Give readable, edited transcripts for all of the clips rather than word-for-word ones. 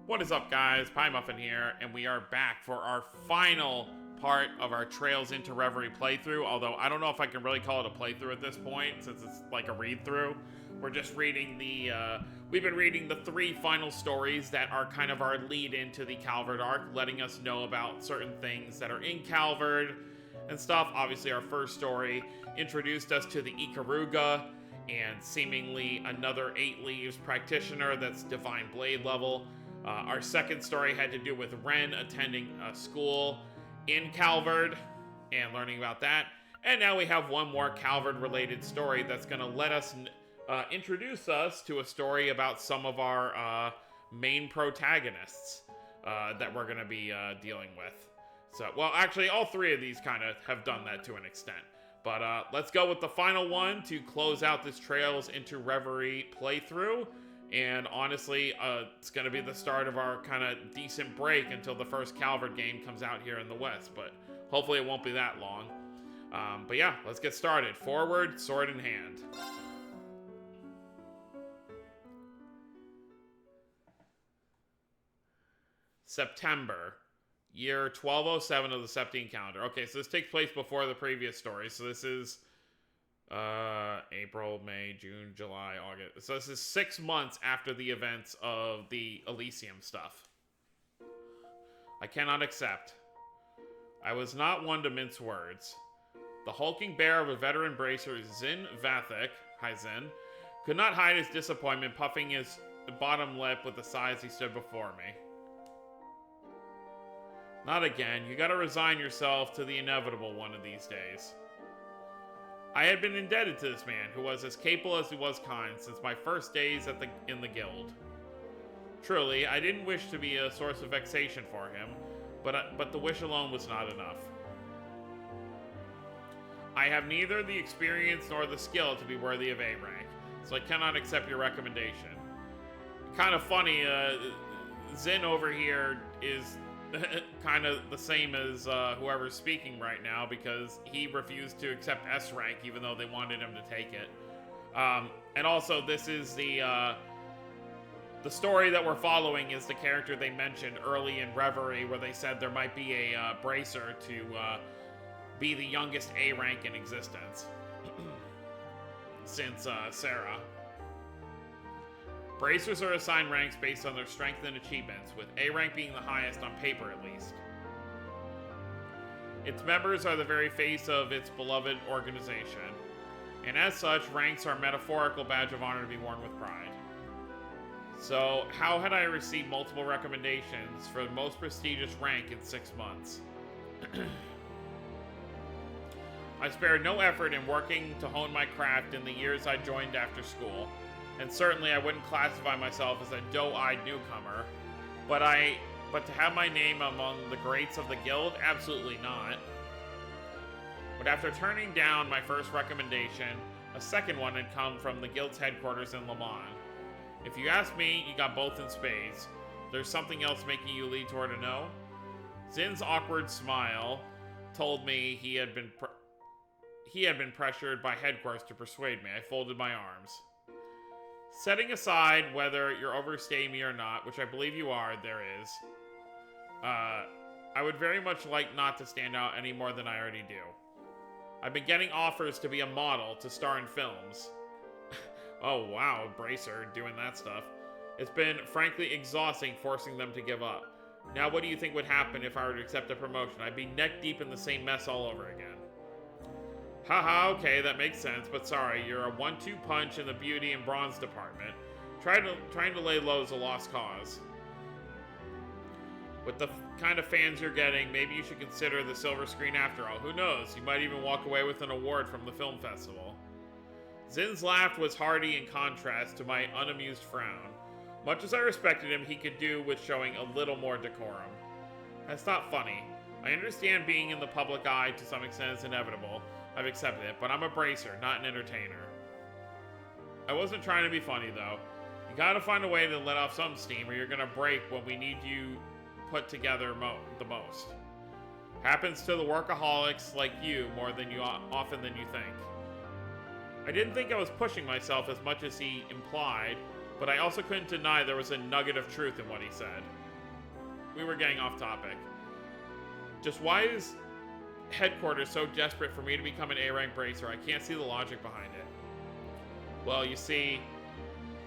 What is up, guys? Pie Muffin here, and we are back for our final part of our Trails into Reverie playthrough, although I don't know if I can really call it a playthrough at this point, since it's like a read-through. We're just reading we've been reading the 3 final stories that are kind of our lead into the Calvard arc, letting us know about certain things that are in Calvard and stuff. Obviously, our first story introduced us to the Ikaruga, and seemingly another 8 Leaves practitioner that's Divine Blade level. Our second story had to do with Ren attending a school in Calvard and learning about that. And now we have one more Calvard-related story that's going to let us introduce us to a story about some of our main protagonists that we're going to be dealing with. So, well, actually, all 3 of these kind of have done that to an extent. But let's go with the final one to close out this Trails into Reverie playthrough. And honestly, it's going to be the start of our kind of decent break until the first Calvard game comes out here in the West. But hopefully it won't be that long. But yeah, let's get started. Forward, sword in hand. September. Year 1207 of the Septine calendar. Okay, so this takes place before the previous story. So this is April, May, June, July, August. So this is 6 months after the events of the Elysium stuff. I cannot accept. I was not one to mince words. The hulking bear of a veteran bracer, Zin Vathek, hi Zin, could not hide his disappointment, puffing his bottom lip with a sigh as he stood before me. Not again. You gotta resign yourself to the inevitable one of these days. I had been indebted to this man, who was as capable as he was kind, since my first days in the guild. Truly, I didn't wish to be a source of vexation for him, but the wish alone was not enough. I have neither the experience nor the skill to be worthy of A rank, so I cannot accept your recommendation. Kind of funny, Zin over here is kind of the same as whoever's speaking right now, because he refused to accept S rank even though they wanted him to take it. And also, this is the story that we're following is the character they mentioned early in Reverie, where they said there might be a bracer to be the youngest A rank in existence since Sarah. Bracers are assigned ranks based on their strength and achievements, with A rank being the highest on paper at least. Its members are the very face of its beloved organization, and as such, ranks are a metaphorical badge of honor to be worn with pride. So, how had I received multiple recommendations for the most prestigious rank in 6 months? I spared no effort in working to hone my craft in the years I joined after school. And certainly I wouldn't classify myself as a doe-eyed newcomer, but to have my name among the greats of the guild, absolutely not. But after turning down my first recommendation, a second one had come from the guild's headquarters in Le Mans. If you ask me, you got both in spades. There's something else making you lead toward a no? Zin's awkward smile told me he had been pressured by headquarters to persuade me. I folded my arms. Setting aside whether you're overstaying me or not, which I believe you are, there is, I would very much like not to stand out any more than I already do. I've been getting offers to be a model, to star in films. Oh wow, Bracer, doing that stuff. It's been frankly exhausting forcing them to give up. Now what do you think would happen if I were to accept a promotion? I'd be neck deep in the same mess all over again. Haha, okay, that makes sense, but sorry, you're a 1-2 punch in the beauty and bronze department. Trying to lay low is a lost cause. With the kind of fans you're getting, maybe you should consider the silver screen after all. Who knows, you might even walk away with an award from the film festival. Zin's laugh was hearty in contrast to my unamused frown. Much as I respected him, he could do with showing a little more decorum. That's not funny. I understand being in the public eye to some extent is inevitable. I've accepted it, but I'm a bracer, not an entertainer. I wasn't trying to be funny, though. You gotta find a way to let off some steam, or you're gonna break when we need you put together the most. Happens to the workaholics like you more than often than you think. I didn't think I was pushing myself as much as he implied, but I also couldn't deny there was a nugget of truth in what he said. We were getting off topic. Just why is headquarters so desperate for me to become an A-rank bracer? I can't see the logic behind it. Well, you see,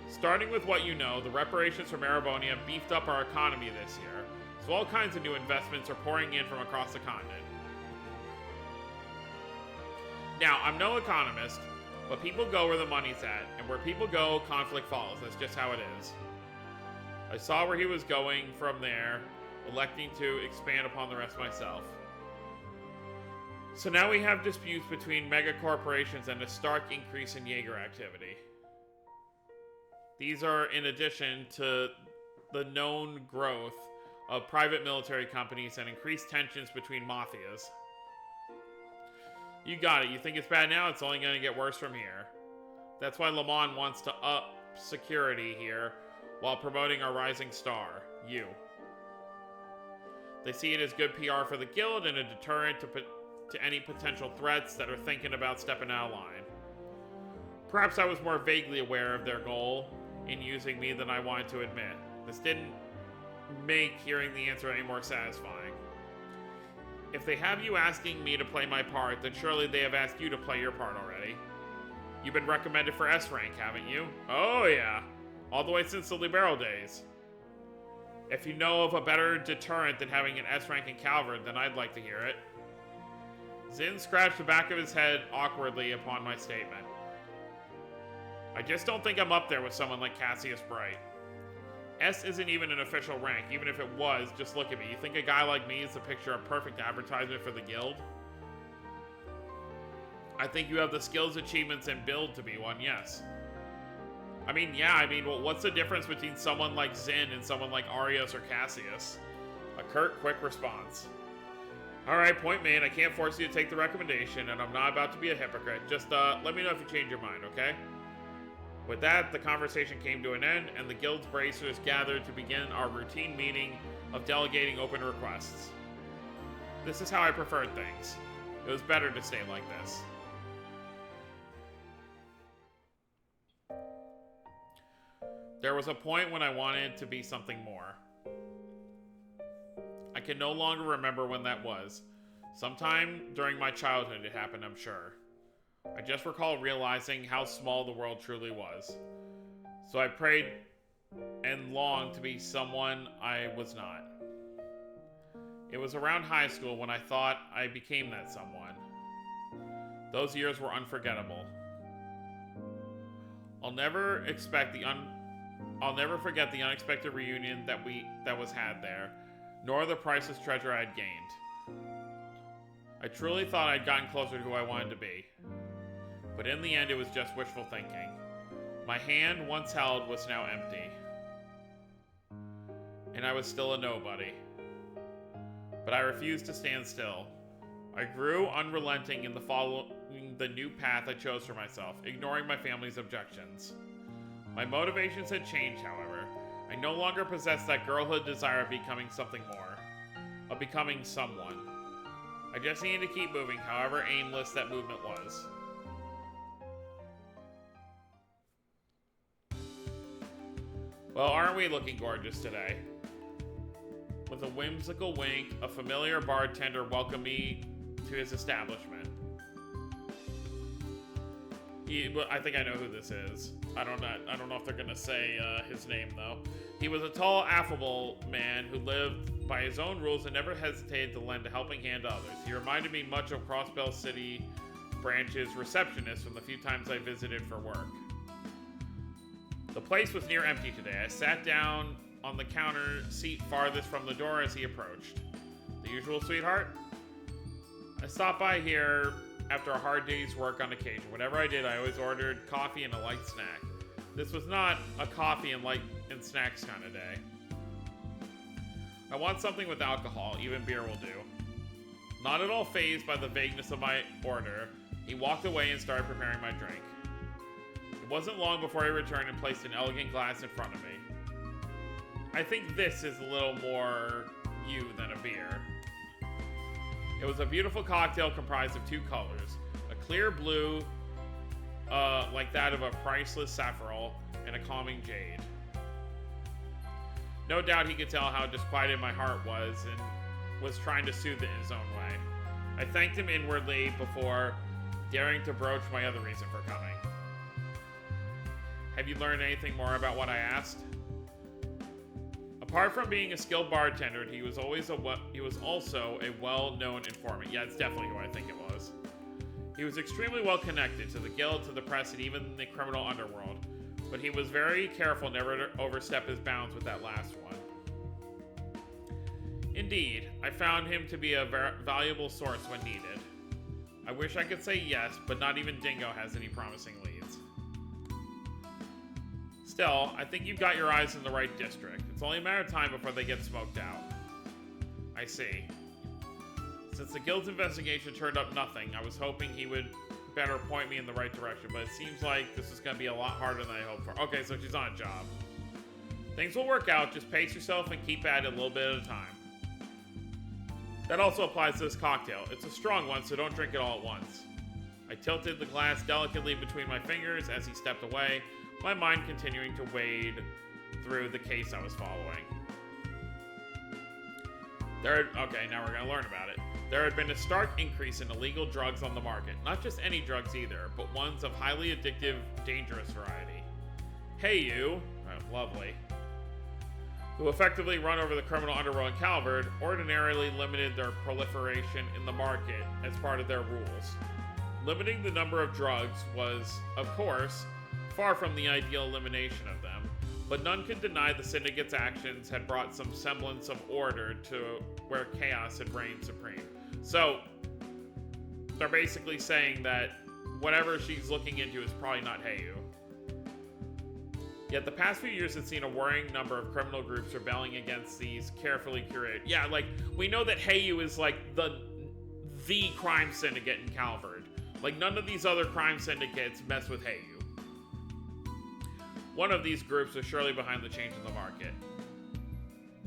starting with what you know, the reparations from Erebonia beefed up our economy this year, so all kinds of new investments are pouring in from across the continent. Now, I'm no economist, but people go where the money's at, and where people go, conflict follows. That's just how it is. I saw where he was going from there, electing to expand upon the rest myself. So now we have disputes between mega corporations and a stark increase in Jaeger activity. These are in addition to the known growth of private military companies and increased tensions between mafias. You got it. You think it's bad now? It's only going to get worse from here. That's why Le Mans wants to up security here while promoting our rising star, you. They see it as good PR for the guild and a deterrent to any potential threats that are thinking about stepping out of line. Perhaps I was more vaguely aware of their goal in using me than I wanted to admit. This didn't make hearing the answer any more satisfying. If they have you asking me to play my part, then surely they have asked you to play your part already. You've been recommended for S rank, haven't you? Oh yeah, all the way since the Libero days. If you know of a better deterrent than having an S rank in Calvert, then I'd like to hear it. Zinn scratched the back of his head awkwardly upon my statement. I just don't think I'm up there with someone like Cassius Bright. S isn't even an official rank. Even if it was, just look at me. You think a guy like me is the picture of perfect advertisement for the guild? I think you have the skills, achievements, and build to be one, yes. Well, what's the difference between someone like Zinn and someone like Arios or Cassius? A curt, quick response. Alright, point made. I can't force you to take the recommendation, and I'm not about to be a hypocrite. Just, let me know if you change your mind, okay? With that, the conversation came to an end, and the guild's bracers gathered to begin our routine meeting of delegating open requests. This is how I preferred things. It was better to stay like this. There was a point when I wanted to be something more. I can no longer remember when that was. Sometime during my childhood it happened, I'm sure. I just recall realizing how small the world truly was. So I prayed and longed to be someone I was not. It was around high school when I thought I became that someone. Those years were unforgettable. I'll never forget the unexpected reunion that was had there, nor the priceless treasure I'd gained. I truly thought I'd gotten closer to who I wanted to be. But in the end, it was just wishful thinking. My hand, once held, was now empty. And I was still a nobody. But I refused to stand still. I grew unrelenting in following the new path I chose for myself, ignoring my family's objections. My motivations had changed, however. I no longer possessed that girlhood desire of becoming something more. Of becoming someone. I just needed to keep moving, however aimless that movement was. Well, aren't we looking gorgeous today? With a whimsical wink, a familiar bartender welcomed me to his establishment. I think I know who this is. I don't know if they're gonna say his name though. He was a tall, affable man who lived by his own rules and never hesitated to lend a helping hand to others. He reminded me much of Crossbell City Branch's receptionist from the few times I visited for work. The place was near empty today. I sat down on the counter seat farthest from the door as he approached. The usual, sweetheart? I stopped by here after a hard day's work on occasion. Whenever I did, I always ordered coffee and a light snack. This was not a coffee and light and snacks kind of day. I want something with alcohol, even beer will do. Not at all fazed by the vagueness of my order, he walked away and started preparing my drink. It wasn't long before he returned and placed an elegant glass in front of me. I think this is a little more you than a beer. It was a beautiful cocktail comprised of two colors, a clear blue like that of a priceless sapphire and a calming jade. No doubt he could tell how disquieted my heart was and was trying to soothe it in his own way. I thanked him inwardly before daring to broach my other reason for coming. Have you learned anything more about what I asked? Apart from being a skilled bartender, he was also a well-known informant. Yeah, it's definitely who I think it was. He was extremely well connected to the guild, to the press, and even the criminal underworld. But he was very careful never to overstep his bounds with that last one. Indeed, I found him to be a valuable source when needed. I wish I could say yes, but not even Dingo has any promising leads. Still, I think you've got your eyes in the right district. It's only a matter of time before they get smoked out. I see. Since the guild's investigation turned up nothing, I was hoping he would better point me in the right direction, but it seems like this is going to be a lot harder than I hoped for. Okay, so she's on a job. Things will work out. Just pace yourself and keep at it a little bit at a time. That also applies to this cocktail. It's a strong one, so don't drink it all at once. I tilted the glass delicately between my fingers as he stepped away, my mind continuing to wade through the case I was following. Okay, now we're going to learn about it. There had been a stark increase in illegal drugs on the market. Not just any drugs either, but ones of highly addictive, dangerous variety. Hey you, lovely, who effectively run over the criminal underworld in Calvard, ordinarily limited their proliferation in the market as part of their rules. Limiting the number of drugs was, of course, far from the ideal elimination of them, but none could deny the syndicate's actions had brought some semblance of order to where chaos had reigned supreme. So, they're basically saying that whatever she's looking into is probably not Heyu. Yet the past few years have seen a worrying number of criminal groups rebelling against these carefully curated. Yeah, like, we know that Heyu is like the crime syndicate in Calvard. Like, none of these other crime syndicates mess with Heyu. One of these groups was surely behind the change in the market.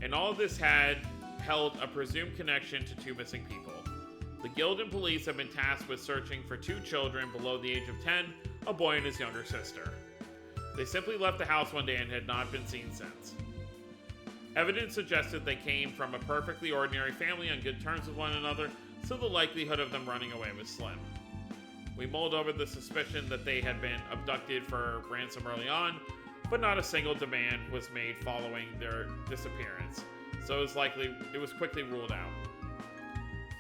And all of this had held a presumed connection to two missing people. The guild and police have been tasked with searching for two children below the age of 10, a boy and his younger sister. They simply left the house one day and had not been seen since. Evidence suggested they came from a perfectly ordinary family on good terms with one another, so the likelihood of them running away was slim. We mulled over the suspicion that they had been abducted for ransom early on, but not a single demand was made following their disappearance, so it was quickly ruled out.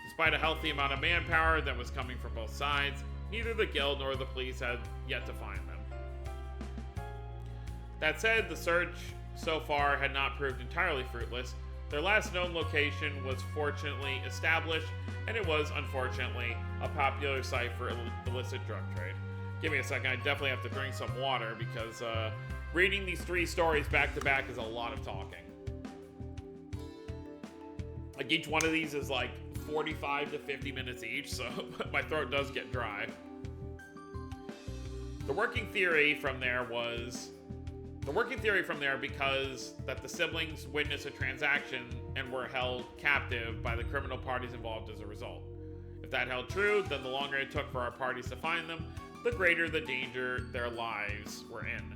Despite a healthy amount of manpower that was coming from both sides, neither the guild nor the police had yet to find them. That said, the search so far had not proved entirely fruitless. Their last known location was fortunately established, and it was, unfortunately, a popular site for illicit drug trade. Give me a second, I definitely have to drink some water because reading these three stories back to back is a lot of talking. Like, each one of these is like 45 to 50 minutes each, so my throat does get dry. The working theory from there because that the siblings witnessed a transaction and were held captive by the criminal parties involved as a result. If that held true, then the longer it took for our parties to find them, the greater the danger their lives were in.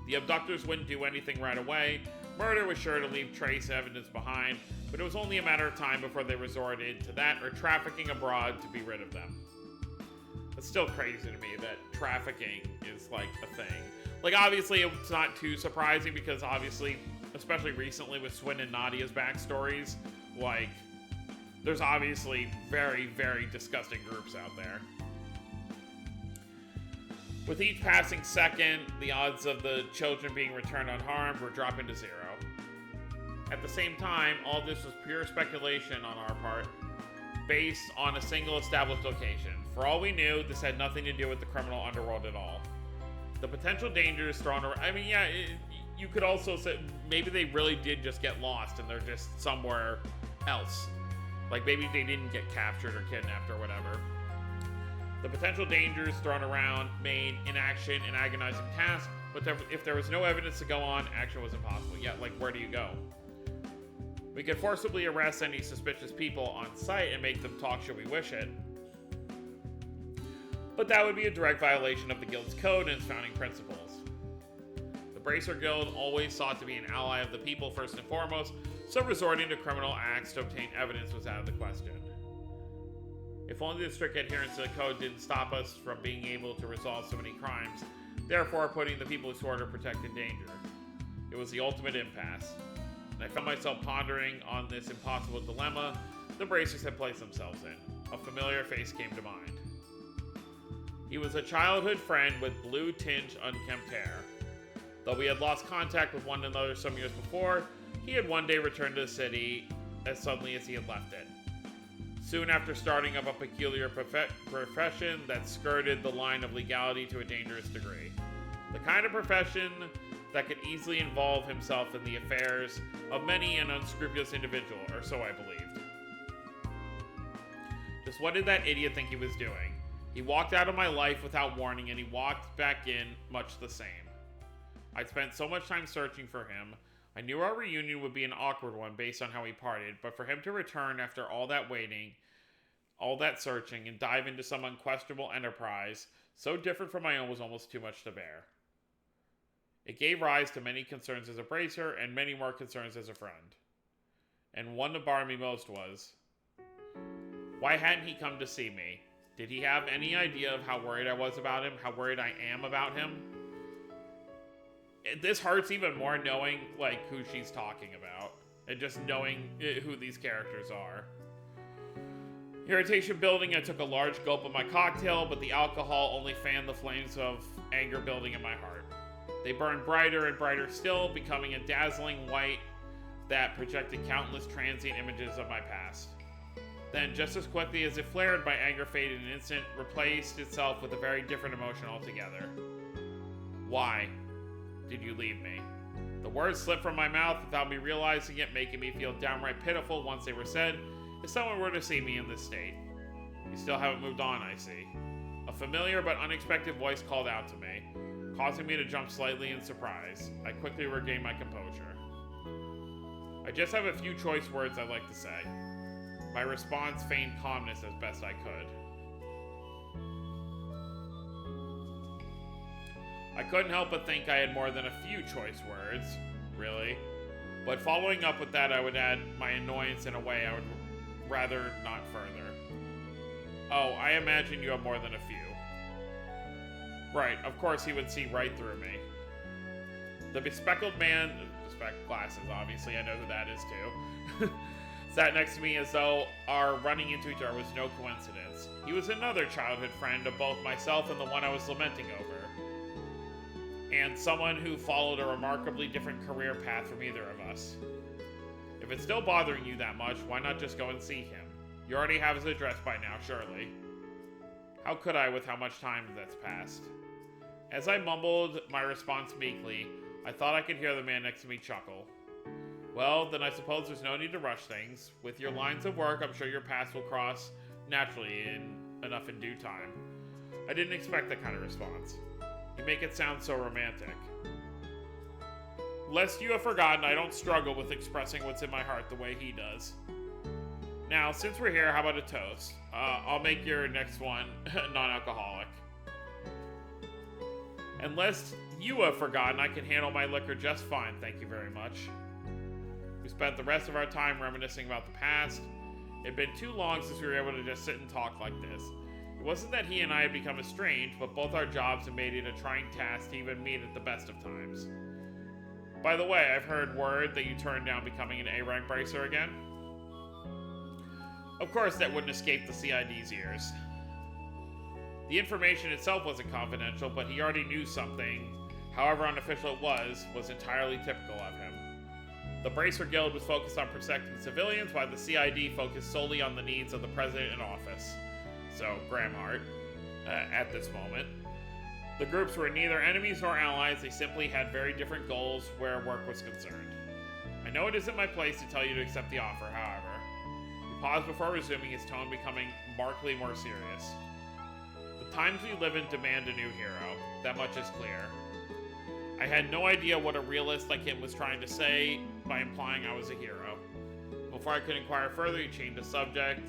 The abductors wouldn't do anything right away. Murder was sure to leave trace evidence behind, but it was only a matter of time before they resorted to that or trafficking abroad to be rid of them. It's still crazy to me that trafficking is like a thing. Like, obviously, it's not too surprising because obviously, especially recently with Swin and Nadia's backstories, like, there's obviously very, very disgusting groups out there. With each passing second, the odds of the children being returned unharmed were dropping to zero. At the same time, all this was pure speculation on our part, based on a single established location. For all we knew, this had nothing to do with the criminal underworld at all. The potential dangers thrown around, I mean, yeah, you could also say maybe they really did just get lost and they're just somewhere else. Like, maybe they didn't get captured or kidnapped or whatever. The potential dangers thrown around made inaction an agonizing task, but if there was no evidence to go on, action was impossible. Yeah, like, where do you go? We could forcibly arrest any suspicious people on site and make them talk should we wish it. but that would be a direct violation of the Guild's code and its founding principles. The Bracer Guild always sought to be an ally of the people first and foremost, so resorting to criminal acts to obtain evidence was out of the question. If only the strict adherence to the code didn't stop us from being able to resolve so many crimes, therefore putting the people who swore to protect in danger. It was the ultimate impasse, and I found myself pondering on this impossible dilemma the Bracers had placed themselves in. A familiar face came to mind. He was a childhood friend with blue-tinged unkempt hair. Though we had lost contact with one another some years before, he had one day returned to the city as suddenly as he had left it. Soon after starting up a peculiar profession that skirted the line of legality to a dangerous degree. The kind of profession that could easily involve himself in the affairs of many an unscrupulous individual, or so I believed. Just what did that idiot think he was doing? He walked out of my life without warning, and he walked back in much the same. I'd spent so much time searching for him. I knew our reunion would be an awkward one based on how we parted, but for him to return after all that waiting, all that searching, and dive into some unquestionable enterprise so different from my own was almost too much to bear. It gave rise to many concerns as a bracer and many more concerns as a friend. And one that bothered me most was, why hadn't he come to see me? Did he have any idea of how worried I was about him, how worried I am about him? This hurts even more knowing, who she's talking about. And just knowing who these characters are. Irritation building, I took a large gulp of my cocktail, but the alcohol only fanned the flames of anger building in my heart. They burned brighter and brighter still, becoming a dazzling white that projected countless transient images of my past. Then, just as quickly as it flared, my anger faded in an instant, replaced itself with a very different emotion altogether. Why did you leave me? The words slipped from my mouth without me realizing it, making me feel downright pitiful once they were said. If someone were to see me in this state. You still haven't moved on, I see. A familiar but unexpected voice called out to me, causing me to jump slightly in surprise. I quickly regained my composure. I just have a few choice words I'd like to say. My response feigned calmness as best I could. I couldn't help but think I had more than a few choice words, really. But following up with that, I would add my annoyance in a way I would rather not further. Oh, I imagine you have more than a few. Right, of course he would see right through me. The bespectacled man, spectacled glasses, obviously, I know who that is too, sat next to me as though our running into each other was no coincidence. He was another childhood friend of both myself and the one I was lamenting over. And someone who followed a remarkably different career path from either of us. If it's still bothering you that much, why not just go and see him? You already have his address by now, surely. How could I with how much time that's passed? As I mumbled my response meekly, I thought I could hear the man next to me chuckle. Well, then I suppose there's no need to rush things. With your lines of work, I'm sure your paths will cross naturally enough in due time. I didn't expect that kind of response. You make it sound so romantic. Lest you have forgotten, I don't struggle with expressing what's in my heart the way he does. Now, since we're here, how about a toast? I'll make your next one non-alcoholic. And lest you have forgotten, I can handle my liquor just fine, thank you very much. We spent the rest of our time reminiscing about the past. It had been too long since we were able to just sit and talk like this. It wasn't that he and I had become estranged, but both our jobs had made it a trying task to even meet at the best of times. By the way, I've heard word that you turned down becoming an A-rank bracer again. Of course, that wouldn't escape the CID's ears. The information itself wasn't confidential, but he already knew something, however unofficial it was entirely typical of him. The Bracer Guild was focused on protecting civilians, while the CID focused solely on the needs of the president in office. So, Gramhart, at this moment. The groups were neither enemies nor allies, they simply had very different goals where work was concerned. I know it isn't my place to tell you to accept the offer, however. He paused before resuming, his tone becoming markedly more serious. The times we live in demand a new hero, that much is clear. I had no idea what a realist like him was trying to say by implying I was a hero. Before I could inquire further, he changed the subject.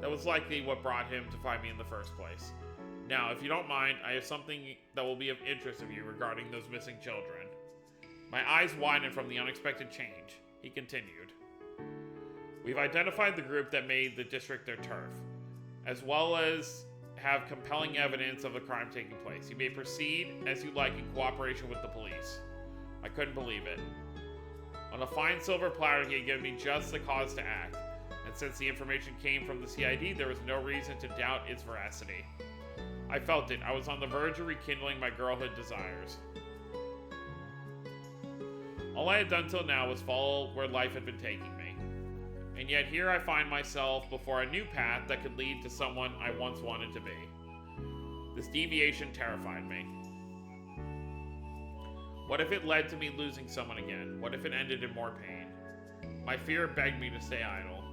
That was likely what brought him to find me in the first place. Now, if you don't mind, I have something that will be of interest of you regarding those missing children. My eyes widened from the unexpected change. He continued. We've identified the group that made the district their turf, as well as have compelling evidence of the crime taking place. You may proceed as you like in cooperation with the police. I couldn't believe it. On a fine silver platter, he had given me just the cause to act, and since the information came from the CID, there was no reason to doubt its veracity. I felt it. I was on the verge of rekindling my girlhood desires. All I had done till now was follow where life had been taking me. And yet here I find myself before a new path that could lead to someone I once wanted to be. This deviation terrified me. What if it led to me losing someone again? What if it ended in more pain? My fear begged me to stay idle.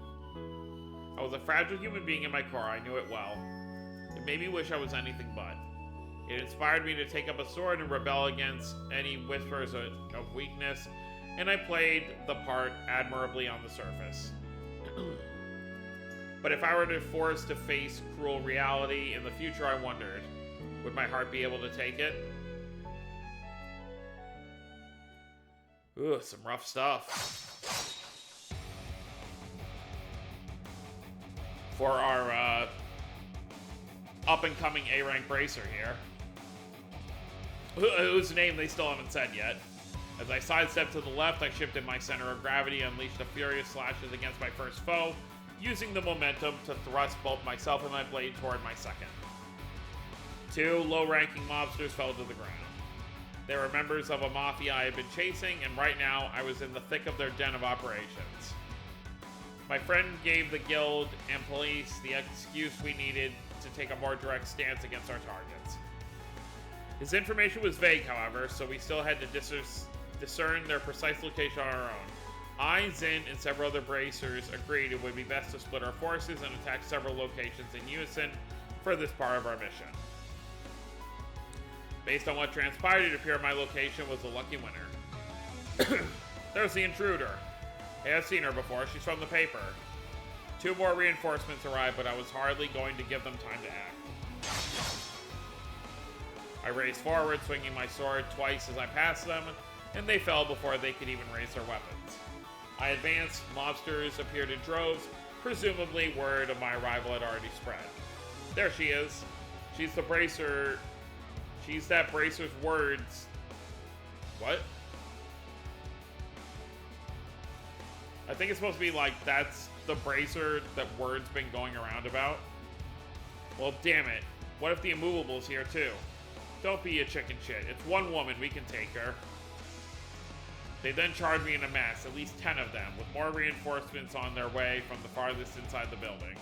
I was a fragile human being in my core, I knew it well. It made me wish I was anything but. It inspired me to take up a sword and rebel against any whispers of weakness, and I played the part admirably on the surface. But if I were to force to face cruel reality in the future, I wondered, would my heart be able to take it? Ooh, some rough stuff. For our up-and-coming A-rank bracer here, whose name they still haven't said yet. As I sidestepped to the left, I shifted my center of gravity and unleashed a furious slashes against my first foe, using the momentum to thrust both myself and my blade toward my second. Two low-ranking mobsters fell to the ground. They were members of a mafia I had been chasing, and right now I was in the thick of their den of operations. My friend gave the guild and police the excuse we needed to take a more direct stance against our targets. His information was vague, however, so we still had to discern their precise location on our own. I, Zin, and several other bracers agreed it would be best to split our forces and attack several locations in unison for this part of our mission. Based on what transpired, it appeared my location was the lucky winner. There's the intruder. Hey, I've seen her before. She's from the paper. 2 more reinforcements arrived, but I was hardly going to give them time to act. I raced forward, swinging my sword twice as I passed them, and they fell before they could even raise their weapons. I advanced, mobsters appeared in droves, presumably word of my arrival had already spread. There she is. She's the bracer. She's that bracer's words. What? I think it's supposed to be like, that's the bracer that word's been going around about. Well, damn it. What if the immovable's here too? Don't be a chicken shit. It's one woman. We can take her. They then charged me in a mass, at least 10 of them, with more reinforcements on their way from the farthest inside the building.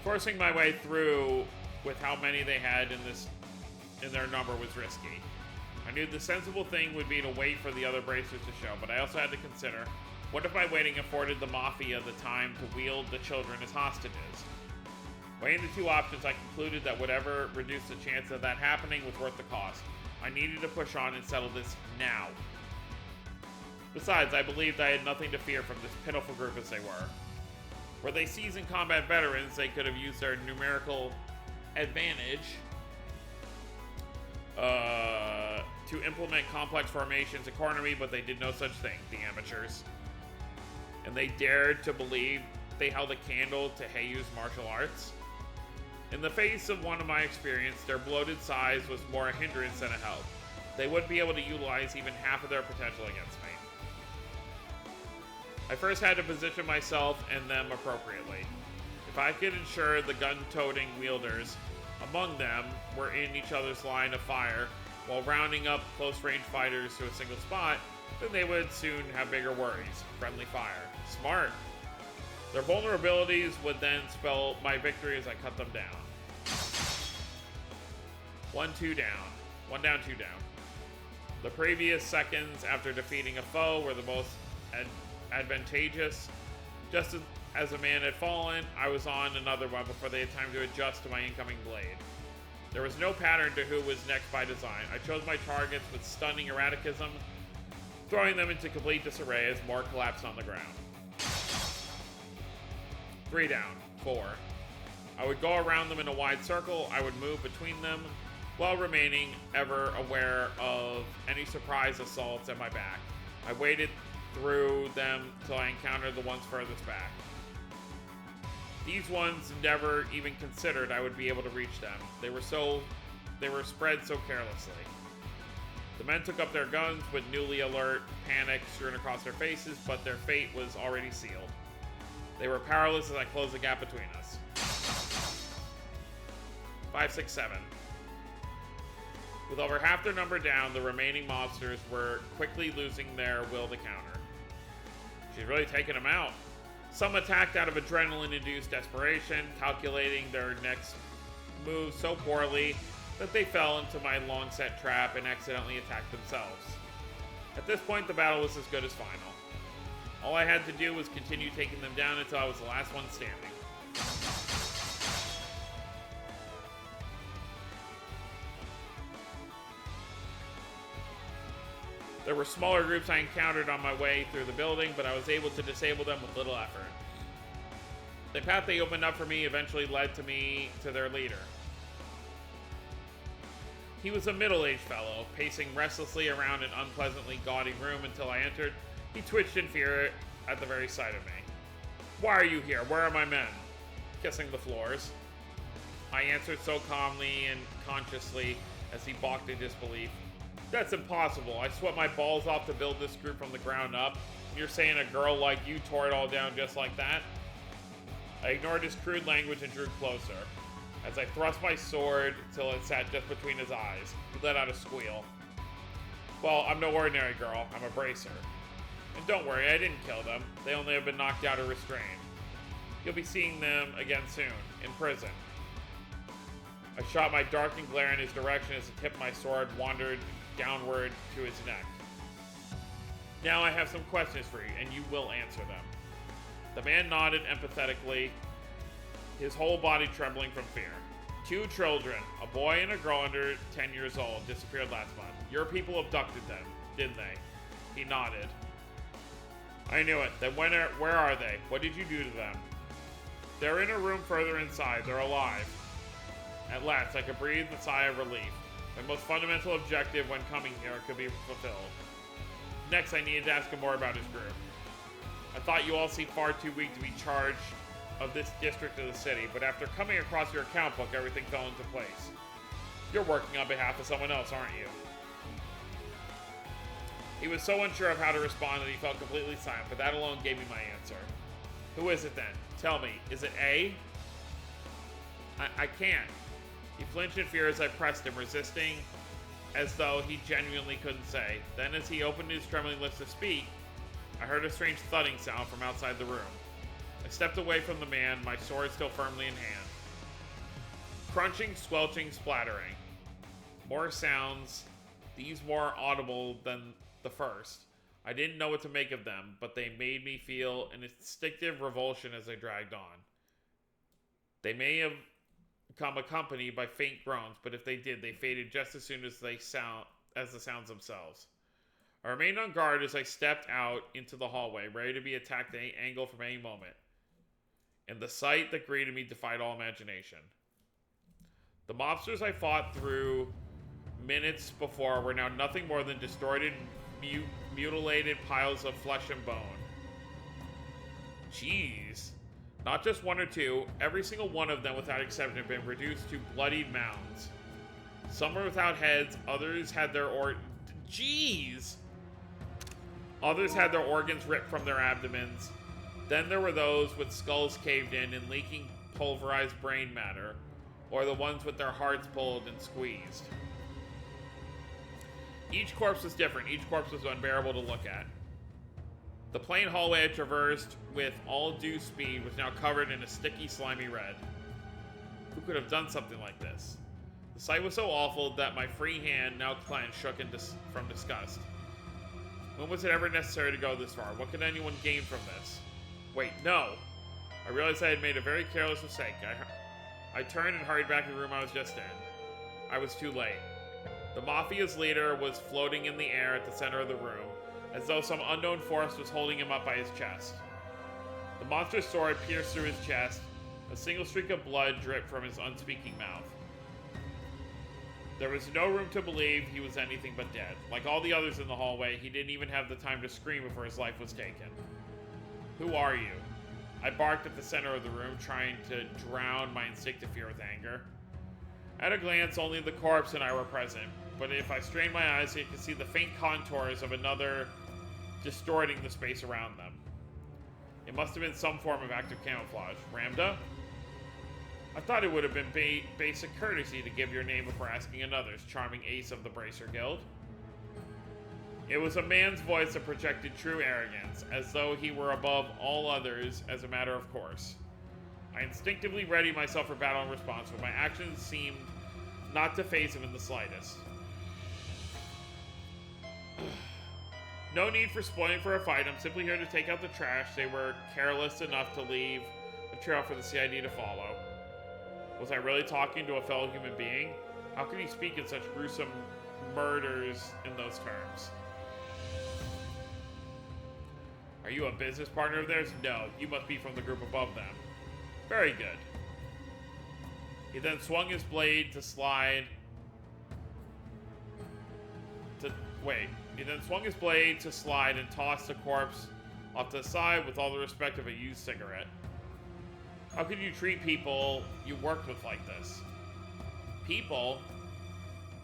Forcing my way through with how many they had in their number was risky. I knew the sensible thing would be to wait for the other bracers to show, but I also had to consider, what if my waiting afforded the Mafia the time to wield the children as hostages? Weighing the 2 options, I concluded that whatever reduced the chance of that happening was worth the cost. I needed to push on and settle this now. Besides, I believed I had nothing to fear from this pitiful group as they were. Were they seasoned combat veterans, they could have used their numerical advantage to implement complex formations and corner me, but they did no such thing, the amateurs. And they dared to believe they held a candle to Heiyu's martial arts. In the face of one of my experience, their bloated size was more a hindrance than a help. They wouldn't be able to utilize even half of their potential against me. I first had to position myself and them appropriately. If I could ensure the gun-toting wielders among them were in each other's line of fire, while rounding up close-range fighters to a single spot, then they would soon have bigger worries. Friendly fire. Smart. Their vulnerabilities would then spell my victory as I cut them down. 1-2 down. 1 down, 2 down. The previous seconds after defeating a foe were the most advantageous. Just as a man had fallen, I was on another one before they had time to adjust to my incoming blade. There was no pattern to who was next by design. I chose my targets with stunning erraticism, throwing them into complete disarray as more collapsed on the ground. 3 down. 4. I would go around them in a wide circle. I would move between them while remaining ever aware of any surprise assaults at my back. I waited through them till I encountered the ones furthest back. These ones never even considered I would be able to reach them. They were spread so carelessly. The men took up their guns with newly alert panic strewn across their faces, but their fate was already sealed. They were powerless as I closed the gap between us. 5, 6, 7. With over half their number down, the remaining mobsters were quickly losing their will to counter. She's really taking them out. Some attacked out of adrenaline-induced desperation, calculating their next move so poorly that they fell into my long-set trap and accidentally attacked themselves. At this point, the battle was as good as final. All I had to do was continue taking them down until I was the last one standing. There were smaller groups I encountered on my way through the building, but I was able to disable them with little effort. The path they opened up for me eventually led to their leader. He was a middle-aged fellow, pacing restlessly around an unpleasantly gaudy room until I entered. He twitched in fear at the very sight of me. "Why are you here? Where are my men?" Kissing the floors. I answered so calmly and consciously as he balked in disbelief. "That's impossible. I sweat my balls off to build this group from the ground up. You're saying a girl like you tore it all down just like that?" I ignored his crude language and drew closer. As I thrust my sword till it sat just between his eyes, he let out a squeal. "Well, I'm no ordinary girl. I'm a bracer. And don't worry, I didn't kill them. They only have been knocked out or restrained. You'll be seeing them again soon, in prison." I shot my darkening glare in his direction as the tip of my sword wandered downward to his neck. "Now I have some questions for you, and you will answer them." The man nodded empathetically, his whole body trembling from fear. "2 children, a boy and a girl under 10 years old, disappeared last month. Your people abducted them, didn't they?" He nodded. "I knew it. Then where are they? What did you do to them?" "They're in a room further inside. They're alive." At last, I could breathe a sigh of relief. My most fundamental objective when coming here could be fulfilled. Next, I needed to ask him more about his group. "I thought you all seemed far too weak to be charged of this district of the city, but after coming across your account book, everything fell into place. You're working on behalf of someone else, aren't you?" He was so unsure of how to respond that he felt completely silent, but that alone gave me my answer. "Who is it then? Tell me, is it A?" I can't." He flinched in fear as I pressed him, resisting as though he genuinely couldn't say. Then as he opened his trembling lips to speak, I heard a strange thudding sound from outside the room. I stepped away from the man, my sword still firmly in hand. Crunching, squelching, splattering. More sounds, these more audible than the first. I didn't know what to make of them, but they made me feel an instinctive revulsion as I dragged on. They may have come accompanied by faint groans, but if they did, they faded just as soon as the sounds themselves. I remained on guard as I stepped out into the hallway, ready to be attacked at any angle from any moment. And the sight that greeted me defied all imagination. The mobsters I fought through minutes before were now nothing more than distorted, mutilated piles of flesh and bone. Jeez. Not just 1 or 2, every single one of them without exception had been reduced to bloodied mounds. Some were without heads, others had their Jeez! Others had their organs ripped from their abdomens. Then there were those with skulls caved in and leaking pulverized brain matter, or the ones with their hearts pulled and squeezed. Each corpse was different, each corpse was unbearable to look at. The plain hallway I traversed with all due speed was now covered in a sticky, slimy red. Who could have done something like this? The sight was so awful that my free hand, now clenched, shook from disgust. When was it ever necessary to go this far? What could anyone gain from this? Wait, no! I realized I had made a very careless mistake. I turned and hurried back to the room I was just in. I was too late. The Mafia's leader was floating in the air at the center of the room, as though some unknown force was holding him up by his chest. The monster's sword pierced through his chest, A single streak of blood dripped from his unspeaking mouth. There was no room to believe he was anything but dead. Like all the others in the hallway, he didn't even have the time to scream before his life was taken. Who are you? I barked at the center of the room, trying to drown my instinctive fear with anger. At a glance, only the corpse and I were present, but if I strained my eyes, I could see the faint contours of another distorting the space around them. It must have been some form of active camouflage. Ramda? I thought it would have been basic courtesy to give your name before asking another's, charming ace of the Bracer Guild. It was a man's voice that projected true arrogance, as though he were above all others as a matter of course. I instinctively readied myself for battle and response, but my actions seemed not to faze him in the slightest. No need for spoiling for a fight. I'm simply here to take out the trash. They were careless enough to leave a trail for the CID to follow. Was I really talking to a fellow human being? How could he speak in such gruesome murders in those terms? Are you a business partner of theirs? No, you must be from the group above them. Very good. He then swung his blade to slide... He then swung his blade to slide and tossed the corpse off to the side with all the respect of a used cigarette. How could you treat people you worked with like this? People?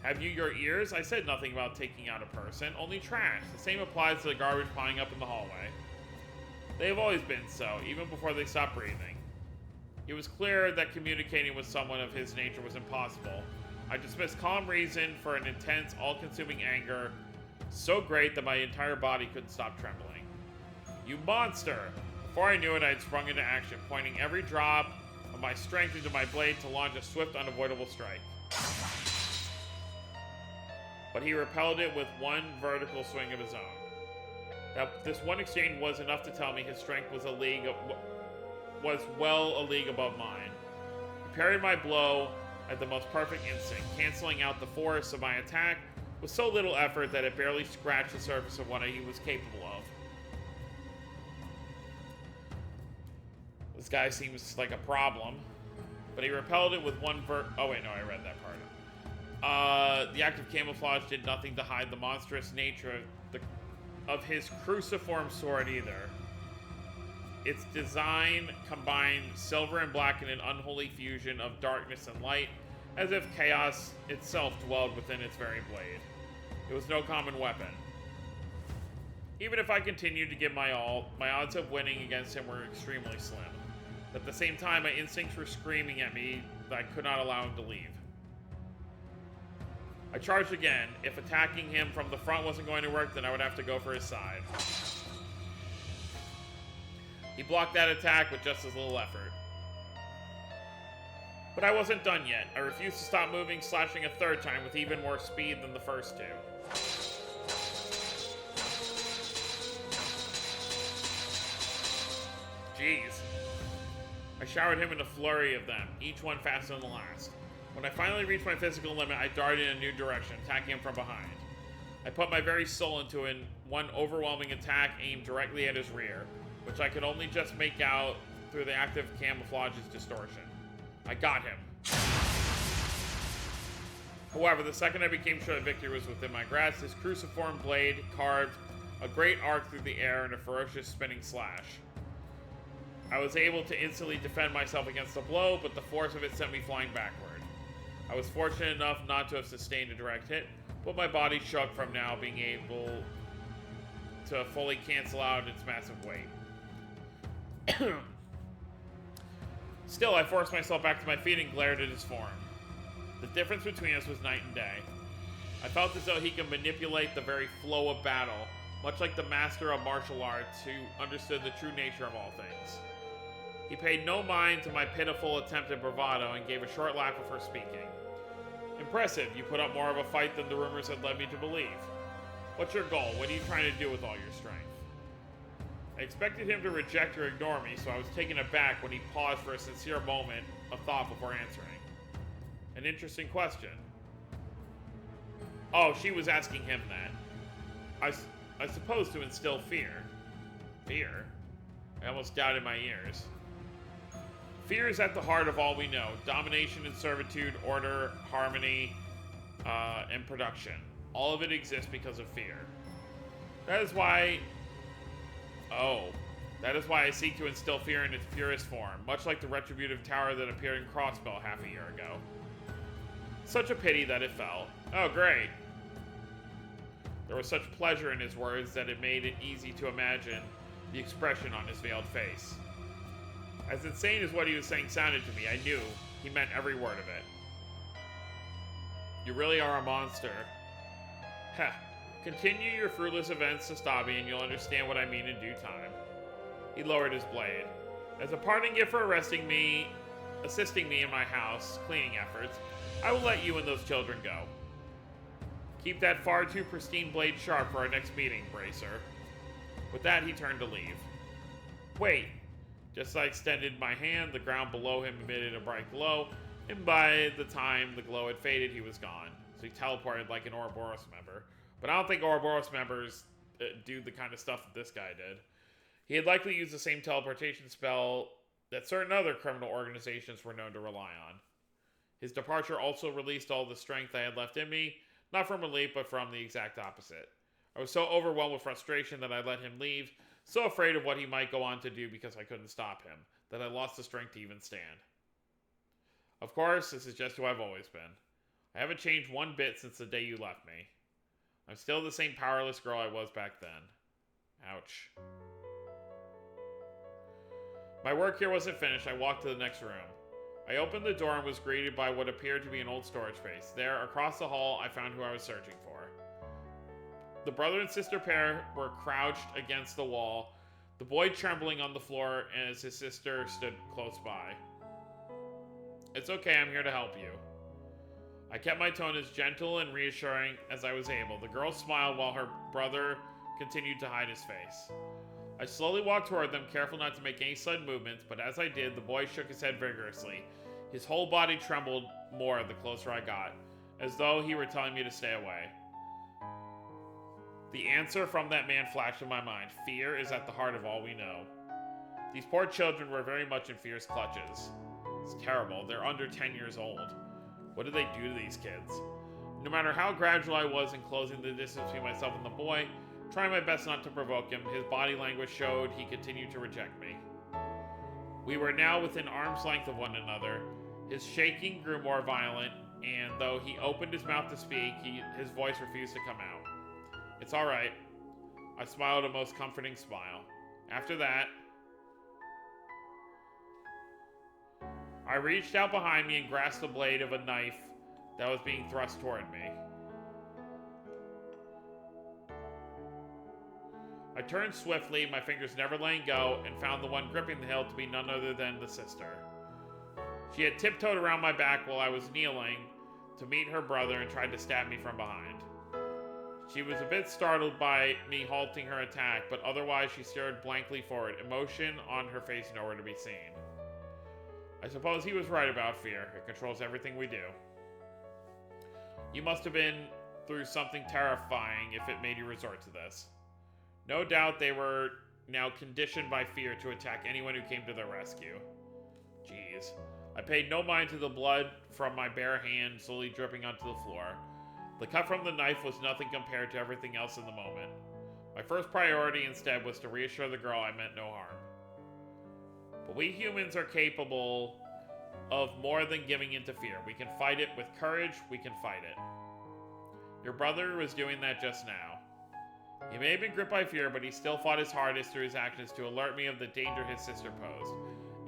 Have you your ears? I said nothing about taking out a person, only trash. The same applies to the garbage piling up in the hallway. They have always been so, even before they stopped breathing. It was clear that communicating with someone of his nature was impossible. I dismissed calm reason for an intense, all-consuming anger so great that my entire body couldn't stop trembling. You monster! Before I knew it, I had sprung into action, pointing every drop of my strength into my blade to launch a swift, unavoidable strike. But he repelled it with one vertical swing of his own. This one exchange was enough to tell me his strength was a league above mine. He parried my blow at the most perfect instinct, canceling out the force of my attack with so little effort that it barely scratched the surface of what he was capable of. This guy seems like a problem, but he repelled it with one oh wait, no, I read that part. The act of camouflage did nothing to hide the monstrous nature of his cruciform sword either. Its design combined silver and black in an unholy fusion of darkness and light, as if chaos itself dwelled within its very blade. It was no common weapon. Even if I continued to give my all, my odds of winning against him were extremely slim. At the same time, my instincts were screaming at me that I could not allow him to leave. I charged again. If attacking him from the front wasn't going to work, then I would have to go for his side. He blocked that attack with just as little effort. But I wasn't done yet. I refused to stop moving, slashing a third time with even more speed than the first two. Jeez. I showered him in a flurry of them, each one faster than the last. When I finally reached my physical limit, I darted in a new direction, attacking him from behind. I put my very soul into one overwhelming attack aimed directly at his rear, which I could only just make out through the active camouflage's distortion. I got him. However, the second I became sure that victory was within my grasp, his cruciform blade carved a great arc through the air in a ferocious spinning slash. I was able to instantly defend myself against the blow, but the force of it sent me flying backward. I was fortunate enough not to have sustained a direct hit, but my body shook from now being able to fully cancel out its massive weight. Still, I forced myself back to my feet and glared at his form. The difference between us was night and day. I felt as though he could manipulate the very flow of battle, much like the master of martial arts who understood the true nature of all things. He paid no mind to my pitiful attempt at bravado and gave a short laugh before speaking. Impressive, you put up more of a fight than the rumors had led me to believe. What's your goal? What are you trying to do with all your strength? I expected him to reject or ignore me, so I was taken aback when he paused for a sincere moment of thought before answering. An interesting question. Oh, she was asking him that. I suppose to instill fear. Fear? I almost doubted my ears. Fear is at the heart of all we know. Domination and servitude, order, harmony, and production. All of it exists because of fear. That is why... Oh. That is why I seek to instill fear in its purest form, much like the retributive tower that appeared in Crossbell half a year ago. Such a pity that it fell. Oh, great. There was such pleasure in his words that it made it easy to imagine the expression on his veiled face. As insane as what he was saying sounded to me, I knew he meant every word of it. You really are a monster. Heh. Continue your fruitless events to Stabi and you'll understand what I mean in due time. He lowered his blade. As a parting gift for assisting me in my house cleaning efforts, I will let you and those children go. Keep that far too pristine blade sharp for our next meeting, Bracer. With that, he turned to leave. Wait. Just as I extended my hand, the ground below him emitted a bright glow, and by the time the glow had faded, he was gone. So he teleported like an Ouroboros member. But I don't think Ouroboros members do the kind of stuff that this guy did. He had likely used the same teleportation spell that certain other criminal organizations were known to rely on. His departure also released all the strength I had left in me, not from relief, but from the exact opposite. I was so overwhelmed with frustration that I let him leave, so afraid of what he might go on to do because I couldn't stop him, that I lost the strength to even stand. Of course, this is just who I've always been. I haven't changed one bit since the day you left me. I'm still the same powerless girl I was back then. Ouch. My work here wasn't finished. I walked to the next room. I opened the door and was greeted by what appeared to be an old storage space. There, across the hall, I found who I was searching for. The brother and sister pair were crouched against the wall, the boy trembling on the floor as his sister stood close by. It's okay, I'm here to help you. I kept my tone as gentle and reassuring as I was able. The girl smiled while her brother continued to hide his face. I slowly walked toward them, careful not to make any sudden movements, but as I did, the boy shook his head vigorously. His whole body trembled more the closer I got, as though he were telling me to stay away. The answer from that man flashed in my mind. Fear is at the heart of all we know. These poor children were very much in fear's clutches. It's terrible. They're under 10 years old. What did they do to these kids? No matter how gradual I was in closing the distance between myself and the boy, trying my best not to provoke him, his body language showed he continued to reject me. We were now within arm's length of one another. His shaking grew more violent, and though he opened his mouth to speak, his voice refused to come out. It's all right. I smiled a most comforting smile. After that, I reached out behind me and grasped the blade of a knife that was being thrust toward me. I turned swiftly, my fingers never letting go, and found the one gripping the hilt to be none other than the sister. She had tiptoed around my back while I was kneeling to meet her brother and tried to stab me from behind. She was a bit startled by me halting her attack, but otherwise she stared blankly forward, emotion on her face nowhere to be seen. I suppose he was right about fear. It controls everything we do. You must have been through something terrifying if it made you resort to this. No doubt they were now conditioned by fear to attack anyone who came to their rescue. Jeez. I paid no mind to the blood from my bare hand slowly dripping onto the floor. The cut from the knife was nothing compared to everything else in the moment. My first priority instead was to reassure the girl I meant no harm. But we humans are capable of more than giving in to fear. We can fight it with courage, we can fight it. Your brother was doing that just now. He may have been gripped by fear, but he still fought his hardest through his actions to alert me of the danger his sister posed.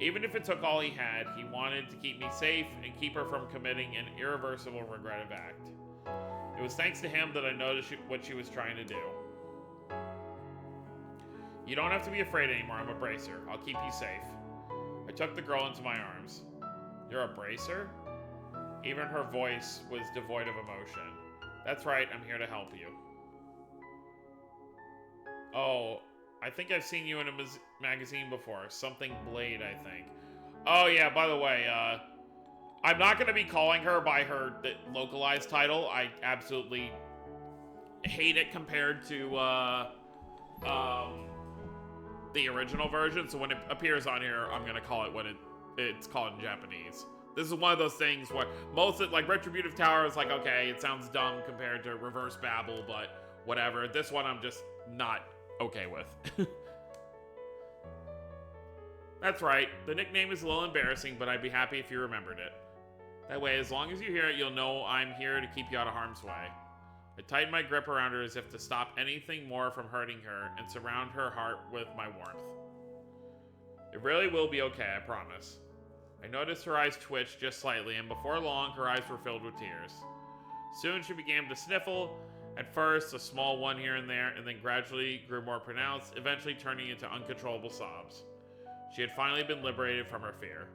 Even if it took all he had, he wanted to keep me safe and keep her from committing an irreversible regretted act. It was thanks to him that I noticed what she was trying to do. You don't have to be afraid anymore, I'm a bracer. I'll keep you safe. I took the girl into my arms. You're a bracer? Even her voice was devoid of emotion. That's right, I'm here to help you. Oh, I think I've seen you in a magazine before. Something Blade, I think. Oh yeah, by the way, I'm not going to be calling her by her localized title. I absolutely hate it compared to the original version. So when it appears on here, I'm going to call it what it it's called in Japanese. This is one of those things where most of, like, Retributive Tower is like, okay, it sounds dumb compared to Reverse Babel, but whatever. This one I'm just not okay with. That's right, the nickname is a little embarrassing, but I'd be happy if you remembered it. That way, as long as you hear it, you'll know I'm here to keep you out of harm's way. I tighten my grip around her as if to stop anything more from hurting her and surround her heart with my warmth. It really will be okay, I promise. I noticed her eyes twitch just slightly, and before long, her eyes were filled with tears. Soon she began to sniffle, at first a small one here and there, and then gradually grew more pronounced, eventually turning into uncontrollable sobs. She had finally been liberated from her fear.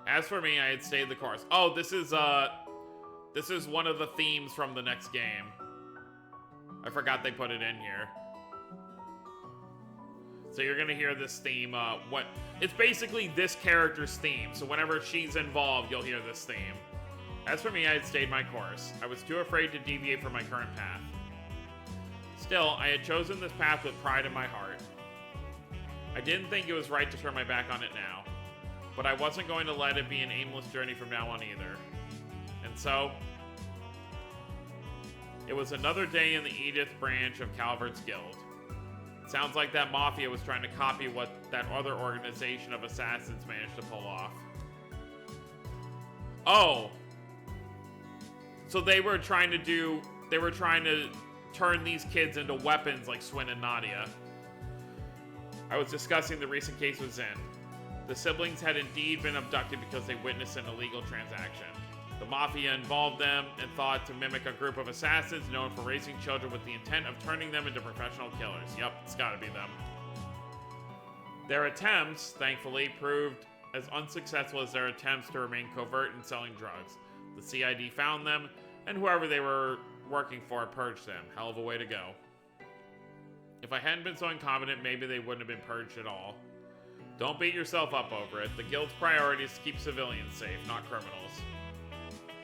As for me, I had stayed the course. Oh, this is one of the themes from the next game. I forgot they put it in here. So you're gonna hear this theme, it's basically this character's theme, so whenever she's involved, you'll hear this theme. As for me, I had stayed my course. I was too afraid to deviate from my current path. Still, I had chosen this path with pride in my heart. I didn't think it was right to turn my back on it now, but I wasn't going to let it be an aimless journey from now on either. And so, it was another day in the Edith branch of Calvert's Guild. It sounds like that mafia was trying to copy what that other organization of assassins managed to pull off. Oh! So they were trying to turn these kids into weapons like Swin and Nadia. I was discussing the recent case with Zen. The siblings had indeed been abducted because they witnessed an illegal transaction. The mafia involved them and thought to mimic a group of assassins known for raising children with the intent of turning them into professional killers. Yep, it's gotta be them. Their attempts, thankfully, proved as unsuccessful as their attempts to remain covert in selling drugs. The CID found them, and whoever they were working for purged them. Hell of a way to go. If I hadn't been so incompetent, maybe they wouldn't have been purged at all. Don't beat yourself up over it. The Guild's priority is to keep civilians safe, not criminals.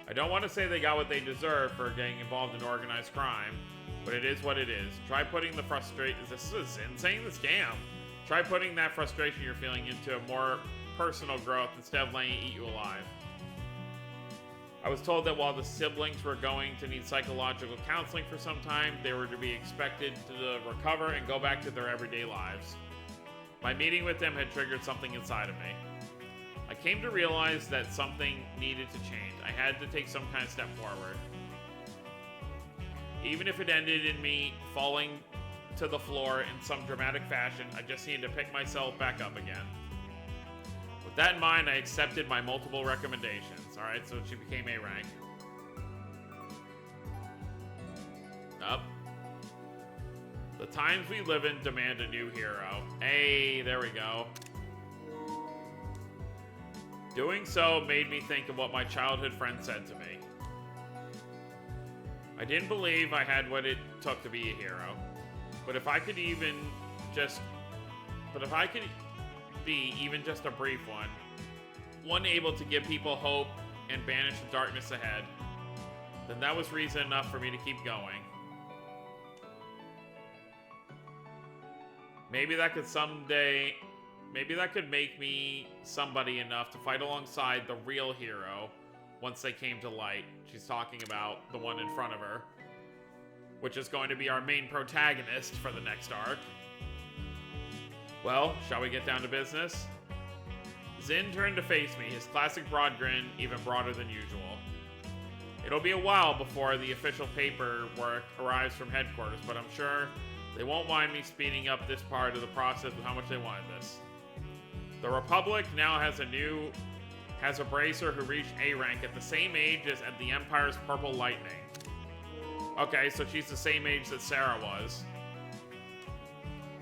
I don't want to say they got what they deserve for getting involved in organized crime, but it is what it is. Try putting the frustration... This is insane, this scam. Try putting that frustration you're feeling into a more personal growth instead of letting it eat you alive. I was told that while the siblings were going to need psychological counseling for some time, they were to be expected to recover and go back to their everyday lives. My meeting with them had triggered something inside of me. I came to realize that something needed to change. I had to take some kind of step forward. Even if it ended in me falling to the floor in some dramatic fashion, I just needed to pick myself back up again. With that in mind, I accepted my multiple recommendations. Alright, so she became A rank. Up. The times we live in demand a new hero. Hey, there we go. Doing so made me think of what my childhood friend said to me. I didn't believe I had what it took to be a hero. But if I could be even just a brief one able to give people hope and banish the darkness ahead, then that was reason enough for me to keep going. Maybe that could make me somebody enough to fight alongside the real hero once they came to light. She's talking about the one in front of her, which is going to be our main protagonist for the next arc. Well, shall we get down to business? Zin turned to face me, his classic broad grin even broader than usual. It'll be a while before the official paperwork arrives from headquarters, but I'm sure they won't mind me speeding up this part of the process with how much they wanted this. The Republic now has a bracer who reached A rank at the same age as at the Empire's Purple Lightning. Okay, so she's the same age that Sarah was.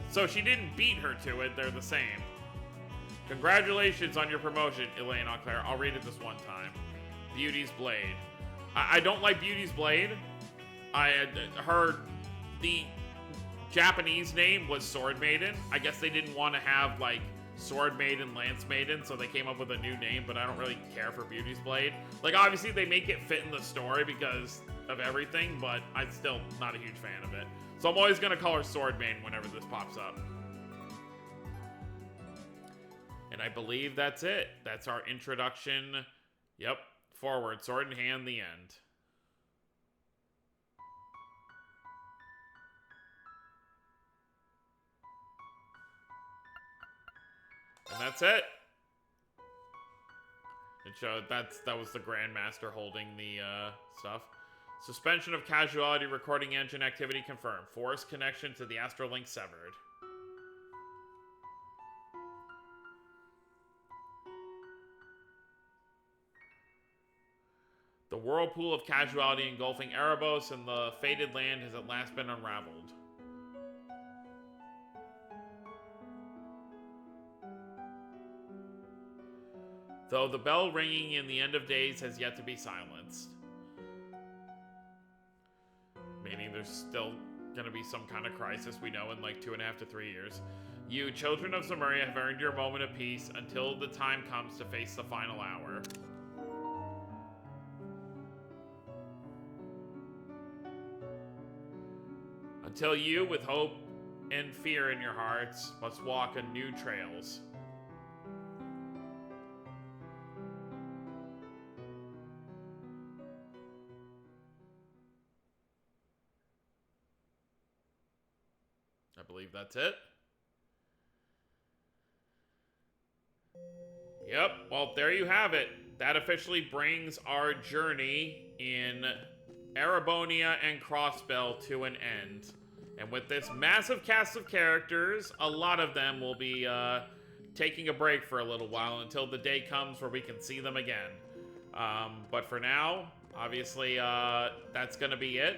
So she didn't beat her to it, they're the same. Congratulations on your promotion, Elaine Auclair. I'll read it this one time. Beauty's Blade. I don't like Beauty's Blade. I had heard the Japanese name was Sword Maiden. I guess they didn't want to have, like, Sword Maiden, Lance Maiden, so they came up with a new name, but I don't really care for Beauty's Blade. Like, obviously, they make it fit in the story because of everything, but I'm still not a huge fan of it. So I'm always gonna call her Sword Main whenever this pops up. And I believe that's it. That's our introduction. Yep, forward, sword in hand, the end. And that's it. It showed that was the Grandmaster holding the stuff. Suspension of casualty recording engine activity confirmed. Force connection to the Astrolink severed. The whirlpool of casualty engulfing Erebos and the fated land has at last been unraveled. Though the bell ringing in the end of days has yet to be silenced. Meaning there's still gonna be some kind of crisis, we know, in like 2.5 to 3 years. You, children of Zemuria, have earned your moment of peace until the time comes to face the final hour. Until you, with hope and fear in your hearts, must walk on new trails. I believe that's it. Yep, well, there you have it. That officially brings our journey in Erebonia and Crossbell to an end. And with this massive cast of characters, a lot of them will be taking a break for a little while until the day comes where we can see them again. But for now, obviously, that's going to be it.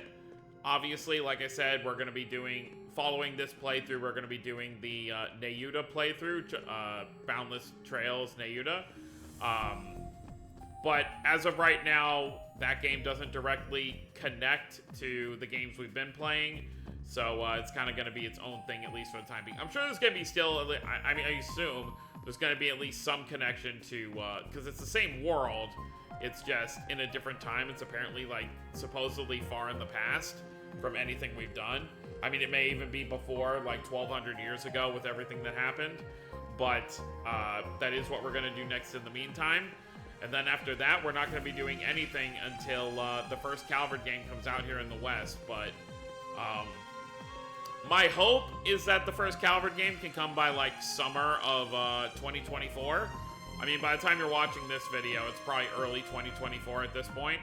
Obviously, like I said, we're going to be following this playthrough, we're going to be doing the Nayuta playthrough, Boundless Trails Nayuta. But as of right now, that game doesn't directly connect to the games we've been playing. So it's kind of going to be its own thing, at least for the time being. I'm sure there's going to be still, I mean, I assume there's going to be at least some connection to, because it's the same world, it's just in a different time. It's apparently, like, supposedly far in the past from anything we've done. I mean, it may even be before, like, 1,200 years ago with everything that happened. But that is what we're going to do next in the meantime. And then after that, we're not going to be doing anything until the first Calvert game comes out here in the West. But my hope is that the first Calvert game can come by, like, summer of 2024. I mean, by the time you're watching this video, it's probably early 2024 at this point.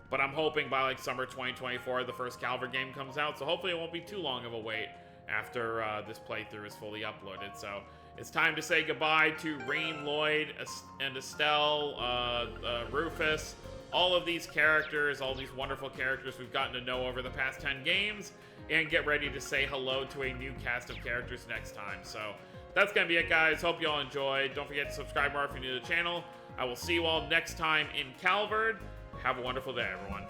But I'm hoping by, like, summer 2024, the first Calvert game comes out. So hopefully it won't be too long of a wait after this playthrough is fully uploaded. So it's time to say goodbye to Rain, Lloyd, and Estelle, Rufus, all of these characters, all these wonderful characters we've gotten to know over the past 10 games, and get ready to say hello to a new cast of characters next time. So that's going to be it, guys. Hope you all enjoyed. Don't forget to subscribe more if you're new to the channel. I will see you all next time in Calvert. Have a wonderful day, everyone.